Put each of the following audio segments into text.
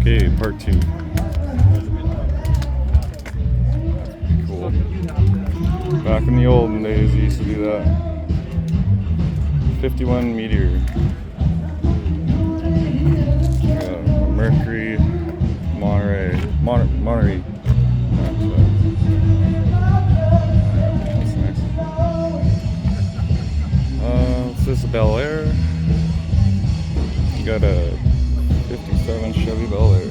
Okay, part 2. Cool. Back in the olden days, we used to do that. 51 meteor. Mercury, Monterey. That's nice. This is a Bel Air. You got a 57 Chevy Bel Air.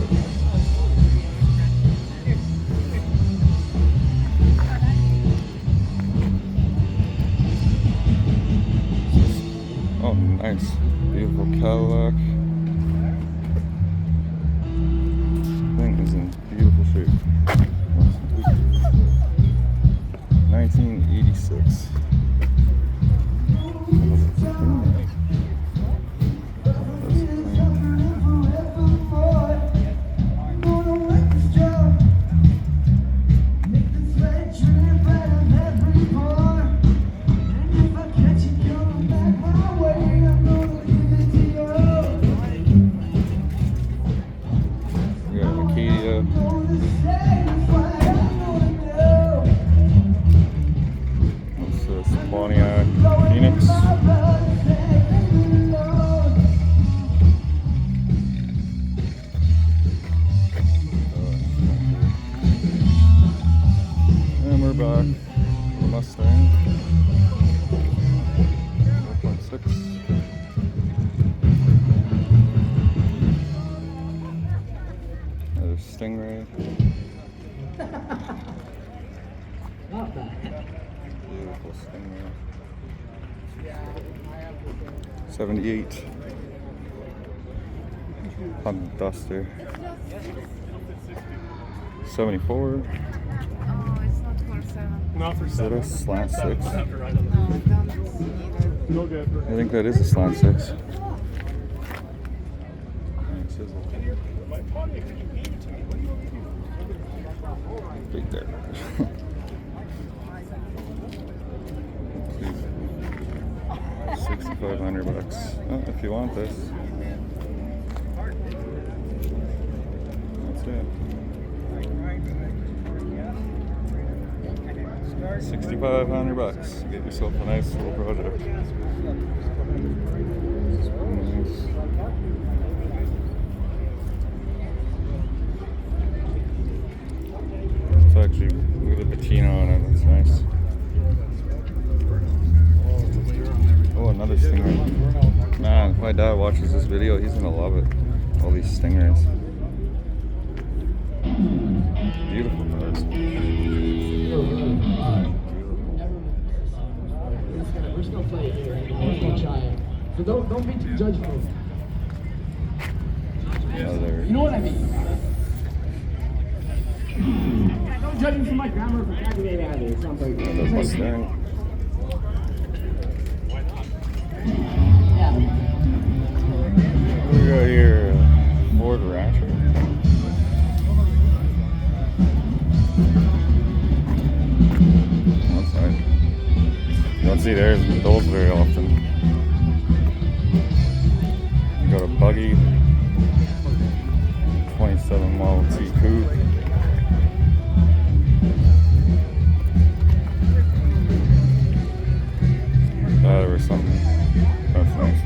Oh, nice. Beautiful Cadillac. Thing is in beautiful shape. 1986. Back the Mustang 4.6. Another Stingray. Not bad. Beautiful Stingray. 78 Honda Duster. 74. Not for Is that a slant 6? No, I don't no good. I think that is a slant 6. Big there. 6,500 bucks. Oh, if you want this. That's it. 6,500 bucks. Get yourself a nice little project. It's actually with a patina on it. That's nice. Oh, another Stingray. Man, if my dad watches this video, he's gonna love it. All these Stingrays. Beautiful cars. We're just gonna play it here. We're gonna try it. So don't be too judgmental. You know what I mean? Don't judge me for my grammar or vocabulary either. It sounds like That's Mustang. yeah. We got here Ford Rancher. You don't see those very often. You got a buggy, 27 Model T coupe. That or something. That's nice.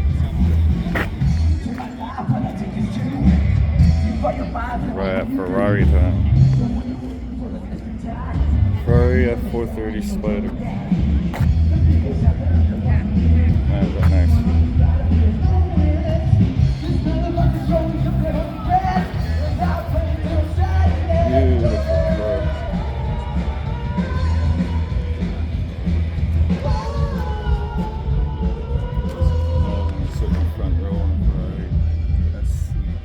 Right at Ferrari time. Ferrari F430 Spider. Man, is that nice. Beautiful car. Sit in the front row on a Ferrari. That's sweet.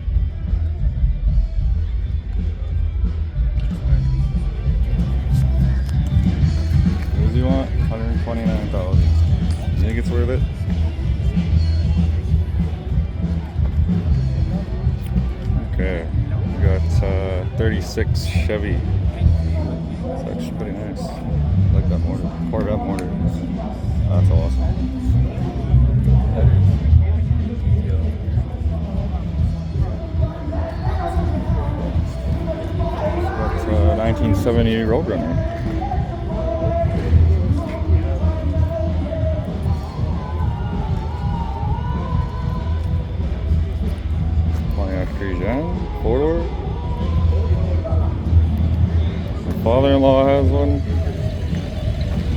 What do you want? 129,000. You think it's worth it? Okay, we got 36 Chevy. It's actually pretty nice. I like that motor. Poured up motor. That's awesome. 1970 Roadrunner. Pontiac Regina, 4-door. My father-in-law has one.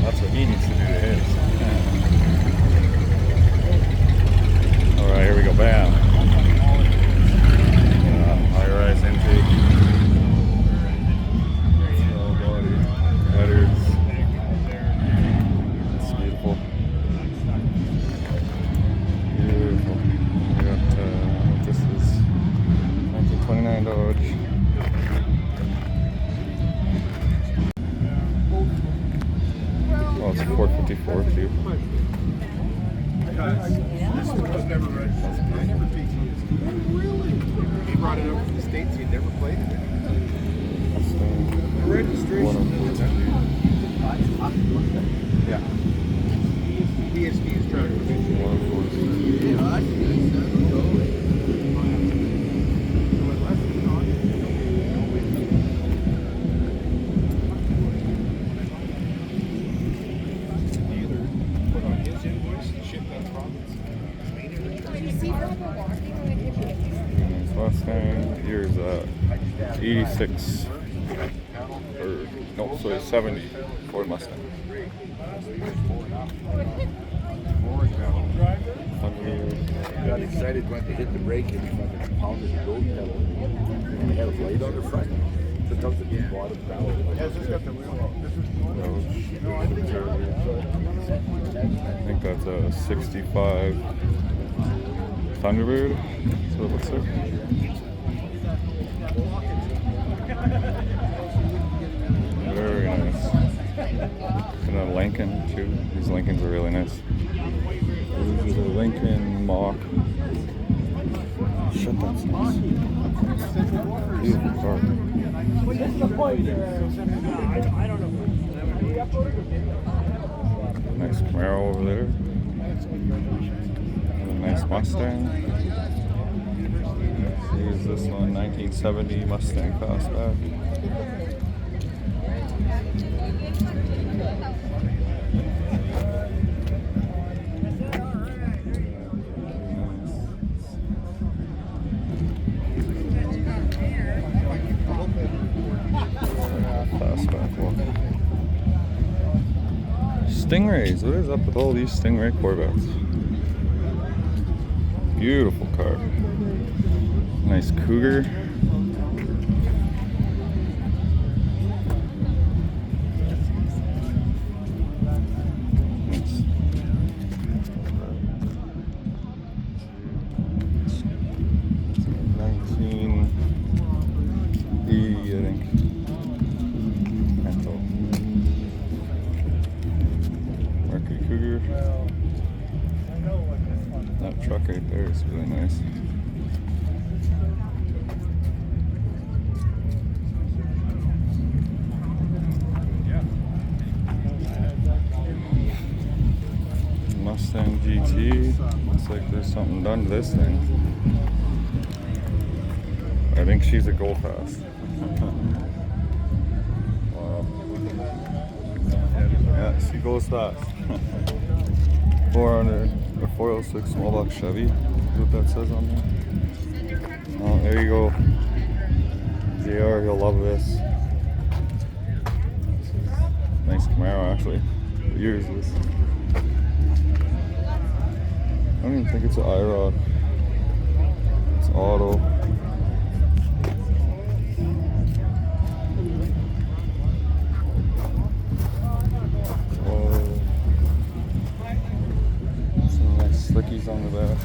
That's what he needs to do to his. Alright, here we go. Bam. High-rise intake. Small body. Headers. It's beautiful. Beautiful. We got, this is 1929 Dodge. Oh, it's 454 too. He brought it over from the States, he'd never played it. The registration. Yeah. PSP is trying to Mustang, here's 86, or no, sorry, 70 Ford Mustang. got excited when they hit the brake and fucking pounded the road pedal. And they had a blade on the front. The tugs that you bought it down. Yeah, this got the wheel. I think that's a 65 Thunderbird. That's what it looks like. Very nice. And a Lincoln too. These Lincolns are really nice. This is a Lincoln Mach. Shit, that's nice. Beautiful car. Nice Camaro over there. And a nice Mustang. Here's this one, 1970 Mustang Fastback. Fastback look. Stingrays. What is up with all these Stingray Corvettes? Beautiful car. Nice Cougar. Nice. 1980, I think. Mercury Cougar. That truck right there is really nice. Mustang GT. Looks like there's something done to this thing. I think she's a go fast. Wow. Yeah, she goes fast. 400 or 406 small block Chevy. That's what that says on there. Oh, there you go. JR, he'll love this. Nice Camaro, actually. What year is this? I don't even think it's an IROC. It's auto. Oh. Some nice slickies on the back.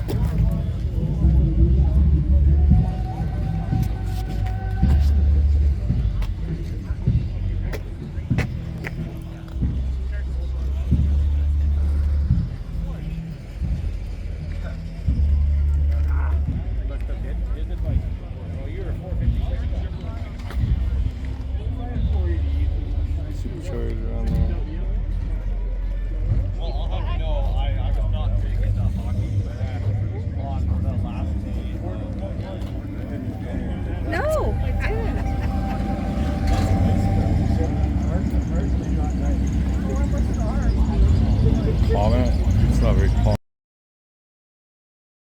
comment. It's not very common.